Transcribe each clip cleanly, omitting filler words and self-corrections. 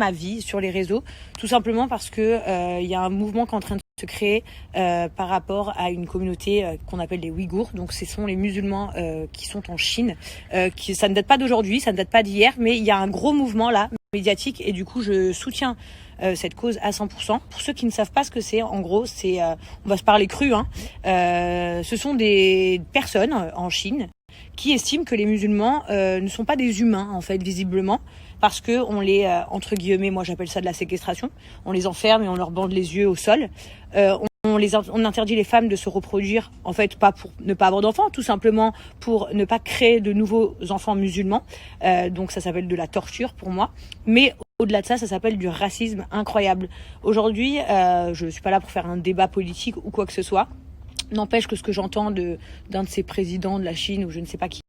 ma vie sur les réseaux, tout simplement parce que y a un mouvement qui est en train de se créer par rapport à une communauté qu'on appelle les Ouïghours. Donc ce sont les musulmans qui sont en Chine. Ça ne date pas d'aujourd'hui, ça ne date pas d'hier, mais il y a un gros mouvement là médiatique et du coup je soutiens cette cause à 100%. Pour ceux qui ne savent pas ce que c'est, en gros, on va se parler cru, ce sont des personnes en Chine qui estiment que les musulmans ne sont pas des humains, en fait, visiblement, parce que on les, entre guillemets, moi j'appelle ça de la séquestration, on les enferme et on leur bande les yeux au sol. On interdit les femmes de se reproduire, en fait, pas pour ne pas avoir d'enfants, tout simplement pour ne pas créer de nouveaux enfants musulmans. Donc ça s'appelle de la torture pour moi. Mais au-delà de ça, ça s'appelle du racisme incroyable. Aujourd'hui, je ne suis pas là pour faire un débat politique ou quoi que ce soit. N'empêche que ce que j'entends d'un de ces présidents de la Chine ou je ne sais pas qui,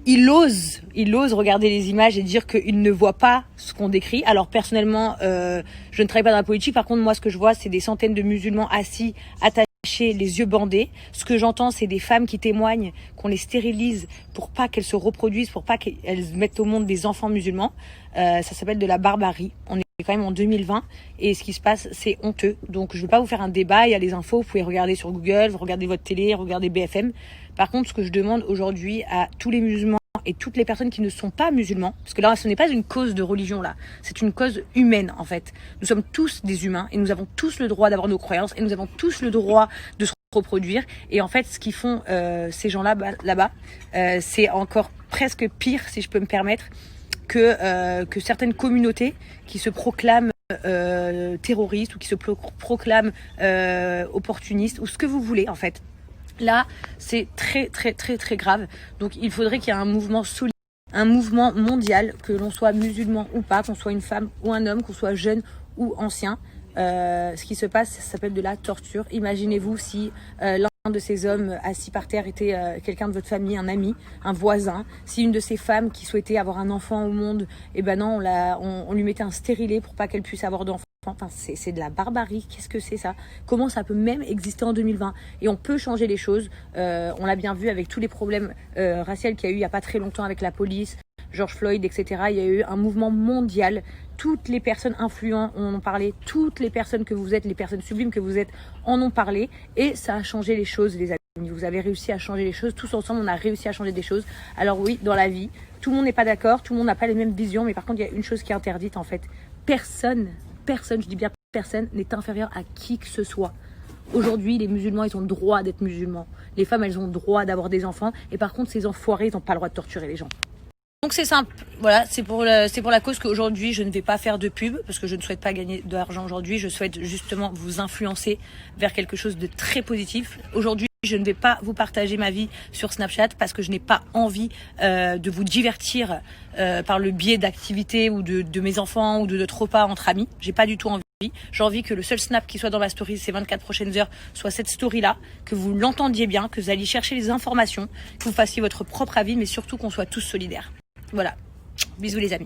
il ose regarder les images et dire qu'il ne voit pas ce qu'on décrit. Alors personnellement, je ne travaille pas dans la politique. Par contre, moi, ce que je vois, c'est des centaines de musulmans assis, attachés, les yeux bandés. Ce que j'entends, c'est des femmes qui témoignent qu'on les stérilise pour pas qu'elles se reproduisent, pour pas qu'elles mettent au monde des enfants musulmans. Ça s'appelle de la barbarie. On est quand même en 2020 et ce qui se passe, c'est honteux. Donc, je vais pas vous faire un débat. Il y a les infos, vous pouvez regarder sur Google, vous regardez votre télé, regardez BFM. Par contre, ce que je demande aujourd'hui à tous les musulmans et toutes les personnes qui ne sont pas musulmans, parce que là, ce n'est pas une cause de religion, là. C'est une cause humaine, en fait. Nous sommes tous des humains et nous avons tous le droit d'avoir nos croyances et nous avons tous le droit de se reproduire. Et en fait, ce qu'ils font ces gens là-bas, c'est encore presque pire, si je peux me permettre, que certaines communautés qui se proclament terroristes ou qui se proclament opportunistes ou ce que vous voulez, en fait. Là, c'est très, très, très, très grave. Donc, il faudrait qu'il y ait un mouvement solide, un mouvement mondial, que l'on soit musulman ou pas, qu'on soit une femme ou un homme, qu'on soit jeune ou ancien. Ce qui se passe, ça s'appelle de la torture. Imaginez-vous si l'un de ces hommes assis par terre était quelqu'un de votre famille, un ami, un voisin. Si une de ces femmes qui souhaitait avoir un enfant au monde, eh ben non, on lui mettait un stérilet pour pas qu'elle puisse avoir d'enfant. Enfin, c'est de la barbarie. Qu'est-ce que c'est ça? Comment ça peut même exister en 2020? Et on peut changer les choses. On l'a bien vu avec tous les problèmes raciaux qu'il y a eu il n'y a pas très longtemps avec la police, George Floyd, etc. Il y a eu un mouvement mondial. Toutes les personnes influentes en ont parlé. Toutes les personnes que vous êtes, les personnes sublimes que vous êtes, en ont parlé. Et ça a changé les choses, les amis. Vous avez réussi à changer les choses. Tous ensemble, on a réussi à changer des choses. Alors oui, dans la vie, tout le monde n'est pas d'accord. Tout le monde n'a pas les mêmes visions. Mais par contre, il y a une chose qui est interdite, en fait. Personne, je dis bien personne, n'est inférieur à qui que ce soit. Aujourd'hui, les musulmans, ils ont le droit d'être musulmans. Les femmes, elles ont le droit d'avoir des enfants. Et par contre, ces enfoirés, ils n'ont pas le droit de torturer les gens. Donc c'est simple, voilà, c'est pour la cause qu'aujourd'hui je ne vais pas faire de pub parce que je ne souhaite pas gagner de l'argent aujourd'hui, je souhaite justement vous influencer vers quelque chose de très positif. Aujourd'hui, je ne vais pas vous partager ma vie sur Snapchat parce que je n'ai pas envie de vous divertir par le biais d'activités ou de mes enfants ou de notre repas entre amis. J'ai pas du tout envie. J'ai envie que le seul snap qui soit dans ma story ces 24 prochaines heures soit cette story-là, que vous l'entendiez bien, que vous alliez chercher les informations, que vous fassiez votre propre avis, mais surtout qu'on soit tous solidaires. Voilà. Bisous les amis.